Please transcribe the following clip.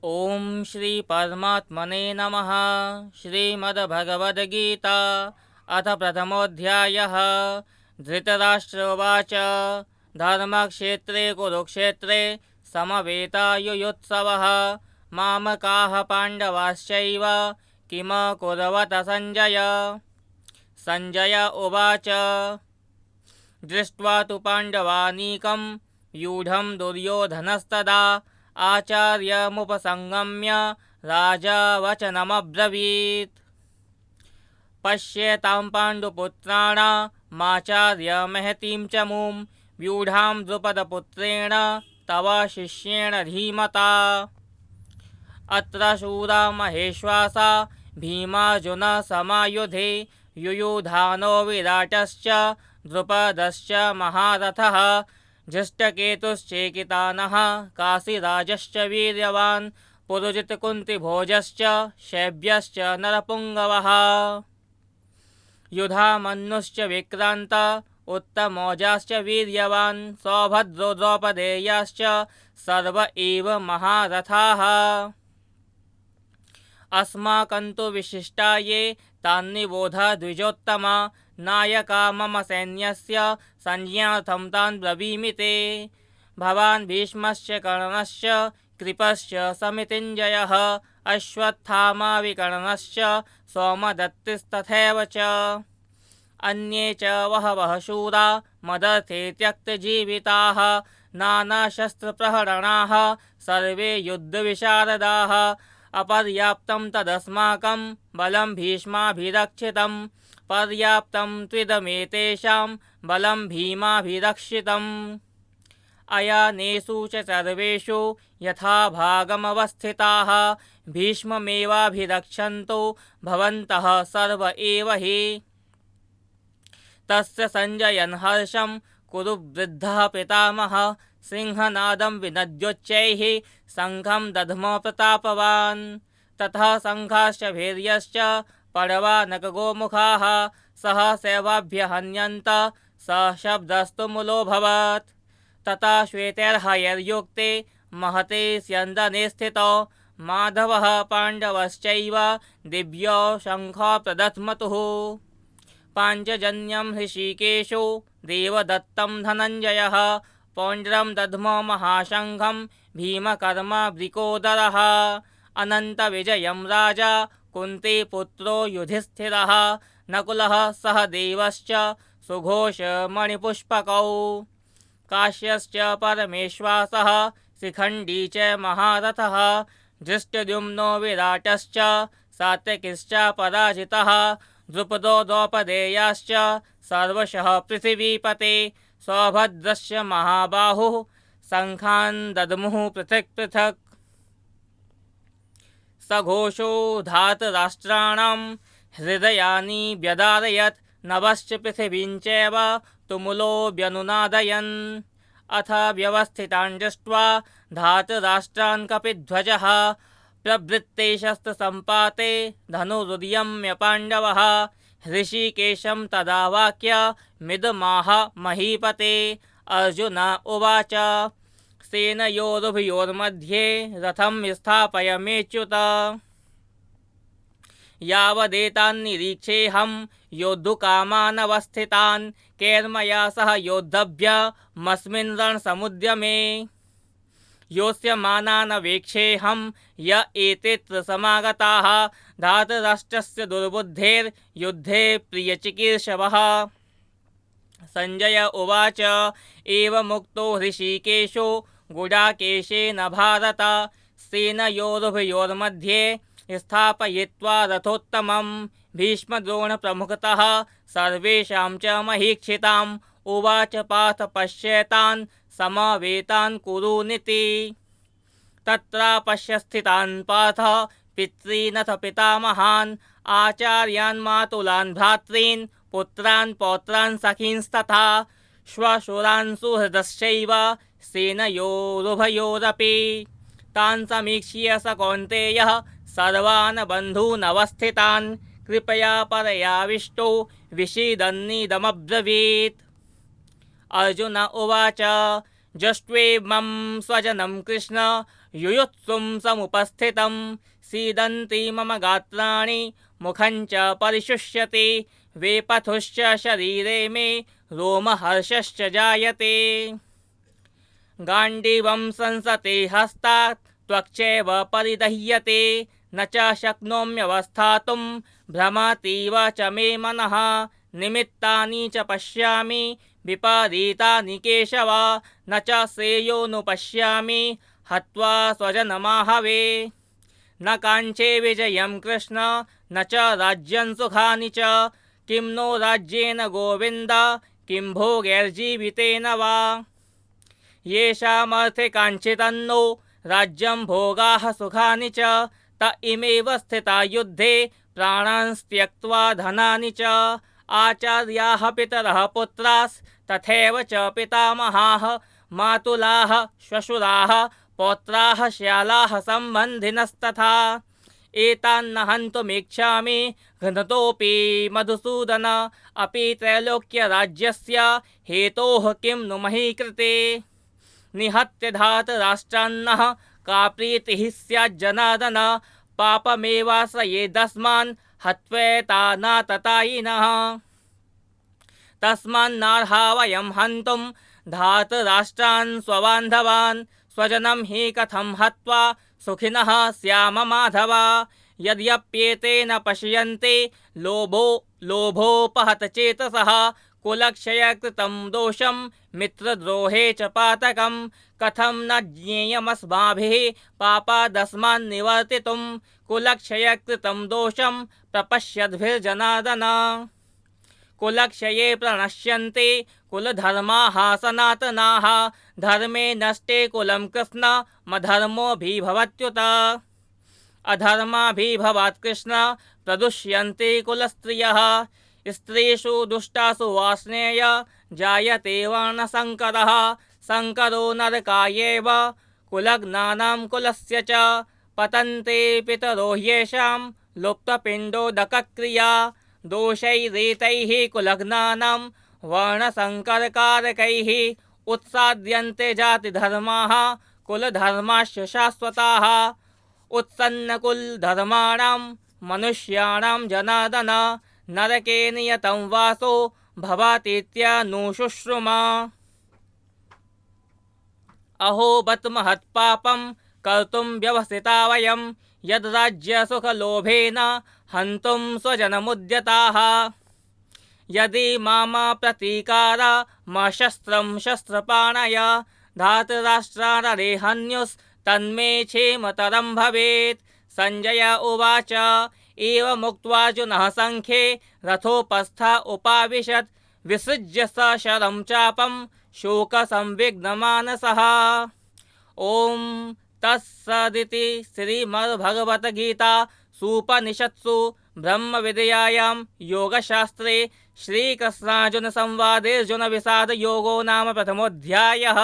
ओम श्री परमात्मने नमः। श्रीमद्भगवद्गीता अथ प्रथमोऽध्यायः। धृतराष्ट्रोवाच धर्मक्षेत्रे कुरुक्षेत्रे समवेतायुयुत्सवः मामकाः पाण्डवाश्चैव किम कुर्वत संजय। संजय उवाच दृष्ट्वा तु पाण्डवानीकं व्यूढं दुर्योधनस्तदा आचार्यमुपसंगम्य राजा वचनमब्रवीत्। पश्येतां पाण्डुपुत्राणामाचार्यमहतीं च मूं व्यूढां द्रुपदपुत्रेण तव शिष्येण धीमता। अत्र शूरा महेश्वासा भीमार्जुनसमायुधे युयुधानो विराटश्च द्रुपदश्च महारथः धृष्टकेतुश्चेकितानः काशीराजश्च वीर्यवान् पुरुजितकुन्तिभोजश्च शैब्यश्च नरपुङ्गवः युधामन्युश्च विक्रान्त उत्तमौजाश्च वीर्यवान् सौभद्रो द्रौपदेयाश्च सर्व एव महारथाः। अस्माकन्तु विशिष्टा ये तान्निबोध द्विजोत्तमा नायका मम सैन्यस्य संज्ञार्थं तान् ब्रवीमि ते। भवान् भीष्मश्च कर्णश्च कृपश्च समितिञ्जयः अश्वत्थामा विकर्णश्च सोमदत्तिस्तथैव च अन्ये च बहवः शूरा मदर्थे त्यक्तजीविताः नानाशस्त्रप्रहरणाः सर्वे युद्धविशारदाः। अपर्याप्तं तदस्माकं बलं भीष्माभिरक्षितं पर्याप्तं त्विदमेतेषां बलं भीमाभिरक्षितम्। अयानेषु च सर्वेषु यथाभागमवस्थिताः भीष्ममेवाभिरक्षन्तु भवन्तः सर्व एव हि। तस्य संजयन् हर्षं कुरु वृद्धः पितामहः सिंहनादं विनद्योच्चैः शङ्खं दध्मो प्रतापवान्। ततः शङ्खाश्च भैर्यश्च पडवानकगोमुखाः सहसैवाभ्यहन्यन्त सशब्दस्तु मूलोऽभवत्। तथा श्वेतैर्हयैर्युक्ते महते स्यन्दने स्थितौ माधवः पाण्डवश्चैव दिव्यो शङ्खौ प्रदध्मतुः। पाञ्चजन्यं हृषीकेशो देवदत्तं धनञ्जयः पौण्ड्रं दध्मो महाशङ्खं भीमकर्मावृकोदरः। अनन्तविजयं राजा कुन्तीपुत्रो युधिष्ठिरः नकुलः सहदेवश्च सुघोषमणिपुष्पकौ काश्यश्च परमेश्वासः शिखण्डी च महारथः धृष्टद्युम्नो विराटश्च सात्यकिश्च पराजितः द्रुपदो द्रौपदेयाश्च सर्वशः पृथिवीपते सौभद्रश्च महाबाहुः शङ्खान् दद्मुः पृथक् पृथक्। सघोषो धातराष्ट्राणां हृदयानि व्यदारयत् नभश्च पृथिवीं चैव तुमुलो व्यनुनादयन्। अथ व्यवस्थितान् दृष्ट्वा धातराष्ट्रान् कपिध्वजः प्रवृत्ते शस्त्रसम्पाते धनुरुद्यम्य पाण्डवः हृषीकेशं तदा वाक्यमिदमाह महीपते। अर्जुन उवाच सेनयोरुभयोर्मध्ये रथं स्थापयमेच्युत यावदेतान्निरीक्षेऽहं योद्धुकामानवस्थितान् कैर्मया सह योद्धव्यमस्मिन् रणसमुद्यमे। योत्स्यमानान् वेक्षेऽहं य एतेऽत्र समागताः धातराष्ट्रस्य दुर्बुद्धेर्युद्धे प्रियचिकीर्षवः। संजय उवाच एवमुक्तो हृषीकेशो गुडाकेशेन भारत सेनयोरुभयोर्मध्ये स्थापयित्वा रथोत्तमं भीष्मद्रोणप्रमुखतः सर्वेषां च महीक्षिताम् उवाच पार्थ पश्येतान् समवेतान् कुरूनिति। तत्रापश्य स्थितान् पार्थ पितॄनथ पितामहान् आचार्यान् मातुलान् भ्रातॄन् पुत्रान् पौत्रान् सखींस्तथा श्वशुरान् सुहृदश्चैव सेनयोरुभयोरपि। तान् समीक्ष्य स कौन्तेयः सर्वान् बन्धूनवस्थितान् कृपया परयाविष्टो विषीदन्निदमब्रवीत्। अर्जुन उवाच जष्ट्वेमं स्वजनं कृष्ण युयुत्सुं समुपस्थितं सीदन्ति मम गात्राणि मुखं च परिशुष्यति वेपथुश्च शरीरे मे रोमहर्षश्च जायते गाण्डीवं संसते हस्तात् त्वक्चैव परिदह्यते न च शक्नोम्यवस्थातुं भ्रमतीव च मे मनः निमित्तानि च पश्यामि विपरीतानि केशव न च श्रेयोनुपश्यामि हत्वा स्वजनमाहवे न काञ्चे विजयं कृष्ण न च राज्यं सुखानि च किं नो राज्येन गोविन्द किं भोगैर्जीवितेन वा येषामर्थे काञ्चितन्नो राज्यं भोगाः सुखानि च त इमेव स्थिता युद्धे प्राणांस्त्यक्त्वा धनानि च आचार्याः पितरः पुत्रास्तथैव च पितामहाः मातुलाः श्वशुराः पौत्राः श्यालाः सम्बन्धिनस्तथा एतान्न हन्तुमिच्छामि घ्नतोऽपि मधुसूदन अपि त्रैलोक्यराज्यस्य हेतोः किं नु मही कृते निहत्य धातराष्ट्रान्नः का प्रीतिः स्याज्जनार्दन पापमेवाश्रयेदस्मान् हत्वैतानाततायिनः तस्मान्नार्हा वयं हन्तुं धातराष्ट्रान् स्वबान्धवान् स्वजनं हि कथं हत्वा सुखिनः स्याम माधव यद्यप्येतेन पश्यन्ते लोभोपहतचेतसः कुलक्षयकृतं दोषं मित्रद्रोहे च पातकं कथं न ज्ञेयमस्माभिः पापादस्मान्निवर्तितुं कुलक्षयकृतं दोषं प्रपश्यद्भिर्जनार्दन कुलक्षये प्रणश्यन्ते कुलधर्माः सनातनाः धर्मे नष्टे कुलं कृष्ण मधर्मोऽभिभवत्युत अधर्माभिभवात् कृष्ण प्रदुष्यन्ते कुलस्त्रियः स्त्रीषु दुष्टासु वार्ष्णेय जायते वर्णसङ्करः सङ्करो नरकायैव कुलज्ञानां कुलस्य च पतन्ते पितरो ह्येषां लुप्तपिण्डोदकक्रिया दोषैरेतैः कुलज्ञानां वर्णसङ्करकारकैः उत्साद्यन्ते जातिधर्माः कुलधर्माश्च शाश्वताः उत्सन्नकुलधर्माणां मनुष्याणां जनार्दन नरके नियतं वासो भवतीत्यनुशुश्रुमा अहो बत महत्पापं कर्तुं व्यवसिता वयं यद्राज्यसुखलोभेन हन्तुं स्वजनमुद्यताः यदि मामा प्रतीकारा मा शस्त्रं शस्त्रपाणय धातराष्ट्रानरेहन्युस्तन्मे क्षेमतरं भवेत् संजय उवाच एवमुक्त्वार्जुनः सङ्ख्ये रथोपस्थ उपाविशत् विसृज्य स शरं चापं शोकसंविघ्नमानसः ॐ तत्सदिति श्रीमद्भगवद्गीता सूपनिषत्सु ब्रह्मविद्यायां योगशास्त्रे श्रीकृष्णार्जुनसंवादे अर्जुनविषादयोगो नाम प्रथमोऽध्यायः।